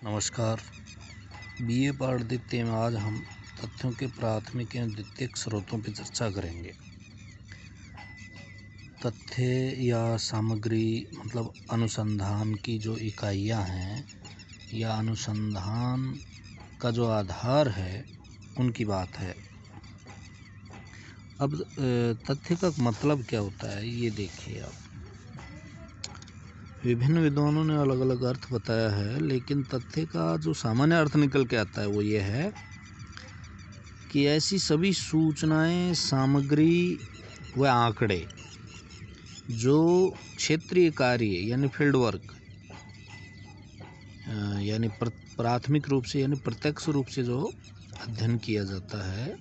नमस्कार। बीए पाठ द्वितीय में आज हम तथ्यों के प्राथमिक एवं द्वितीयक स्रोतों पर चर्चा करेंगे। तथ्य या सामग्री मतलब अनुसंधान की जो इकाइयां हैं या अनुसंधान का जो आधार है उनकी बात है। अब तथ्य का मतलब क्या होता है ये देखिए आप। विभिन्न विद्वानों ने अलग अलग अर्थ बताया है, लेकिन तथ्य का जो सामान्य अर्थ निकल के आता है वो ये है कि ऐसी सभी सूचनाएं, सामग्री व आंकड़े जो क्षेत्रीय कार्य यानी फील्ड वर्क यानी प्राथमिक रूप से यानी प्रत्यक्ष रूप से जो अध्ययन किया जाता है,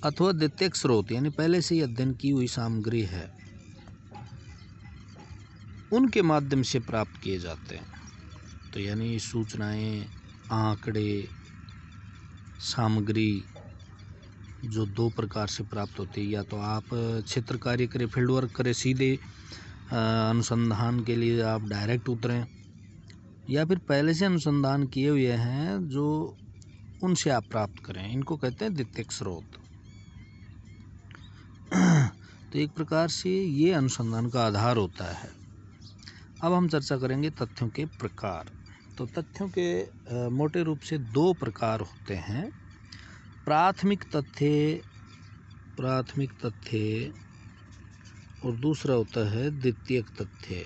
अथवा द्वितीयक स्रोत यानी पहले से ही अध्ययन की हुई सामग्री है, उनके माध्यम से प्राप्त किए जाते हैं। तो यानी सूचनाएं, आंकड़े, सामग्री जो दो प्रकार से प्राप्त होती है, या तो आप क्षेत्र कार्य करें, फील्ड वर्क करें, सीधे अनुसंधान के लिए आप डायरेक्ट उतरें, या फिर पहले से अनुसंधान किए हुए हैं जो उनसे आप प्राप्त करें, इनको कहते हैं द्वितीयक स्रोत। तो एक प्रकार से ये अनुसंधान का आधार होता है। अब हम चर्चा करेंगे तथ्यों के प्रकार। तो तथ्यों के मोटे रूप से दो प्रकार होते हैं। प्राथमिक तथ्य और दूसरा होता है द्वितीयक तथ्य।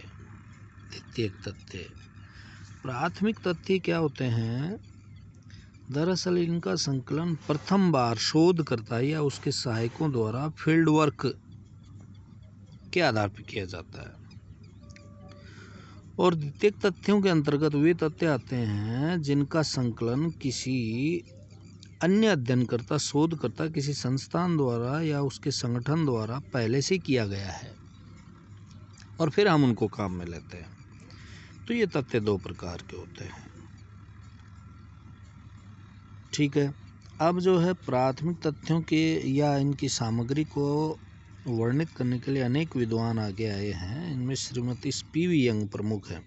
प्राथमिक तथ्य क्या होते हैं? दरअसल इनका संकलन प्रथम बार शोधकर्ता या उसके सहायकों द्वारा फील्ड वर्क के आधार पर किया जाता है। और द्वितीयक तथ्यों के अंतर्गत वे तथ्य आते हैं जिनका संकलन किसी अन्य अध्ययनकर्ता, शोधकर्ता, किसी संस्थान द्वारा या उसके संगठन द्वारा पहले से किया गया है और फिर हम उनको काम में लेते हैं। तो ये तथ्य दो प्रकार के होते हैं। ठीक है। अब जो है प्राथमिक तथ्यों के या इनकी सामग्री को वर्णित करने के लिए अनेक विद्वान आगे आए हैं। इनमें श्रीमती पी.वी. यंग प्रमुख है।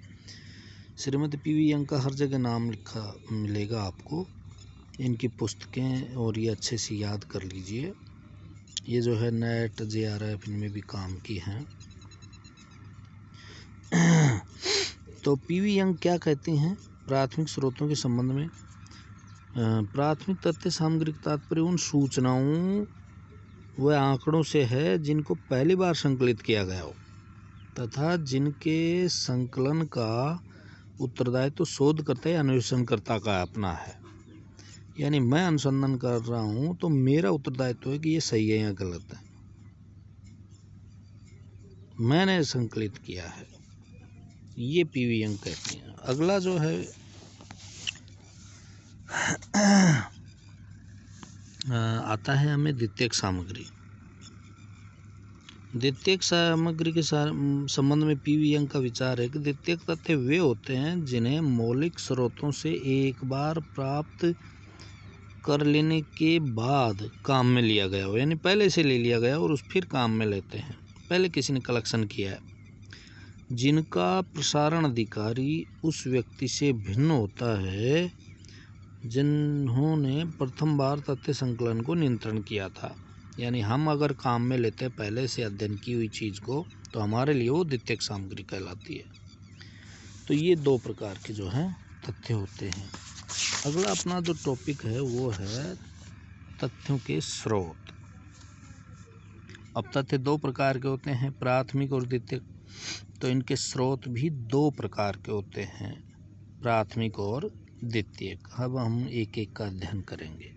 श्रीमती पी.वी. यंग का हर जगह नाम लिखा मिलेगा आपको, इनकी पुस्तकें, और ये अच्छे से याद कर लीजिए। ये जो है नेट, JRF इनमें भी काम की हैं। तो पी.वी. यंग क्या कहती हैं प्राथमिक स्रोतों के संबंध में? प्राथमिक तथ्य सामग्री का तात्पर्य उन सूचनाओं व आंकड़ों से है जिनको पहली बार संकलित किया गया हो तथा जिनके संकलन का उत्तरदायित्व तो शोधकर्ता या अन्वेषणकर्ता का अपना है। यानी मैं अनुसंधान कर रहा हूं तो मेरा उत्तरदायित्व है कि ये सही है या गलत है, मैंने संकलित किया है। ये पी.वी. यंग कहती हैं। अगला जो है आता है हमें द्वितीयक सामग्री। द्वितीयक सामग्री के संबंध में पी.वी. यंग का विचार है कि द्वितीयक तथ्य वे होते हैं जिन्हें मौलिक स्रोतों से एक बार प्राप्त कर लेने के बाद काम में लिया गया हो, यानी पहले से ले लिया गया और फिर काम में लेते हैं, पहले किसी ने कलेक्शन किया है, जिनका प्रसारण अधिकारी उस व्यक्ति से भिन्न होता है जिन्होंने प्रथम बार तथ्य संकलन को नियंत्रण किया था। यानी हम अगर काम में लेते हैं पहले से अध्ययन की हुई चीज़ को, तो हमारे लिए वो द्वितीयक सामग्री कहलाती है। तो ये दो प्रकार के जो हैं तथ्य होते हैं। अगला अपना जो टॉपिक है वो है तथ्यों के स्रोत। अब तथ्य दो प्रकार के होते हैं, प्राथमिक और द्वितीयक। तो इनके स्रोत भी दो प्रकार के होते हैं, प्राथमिक और द्वितीयक। अब हम एक एक का अध्ययन करेंगे।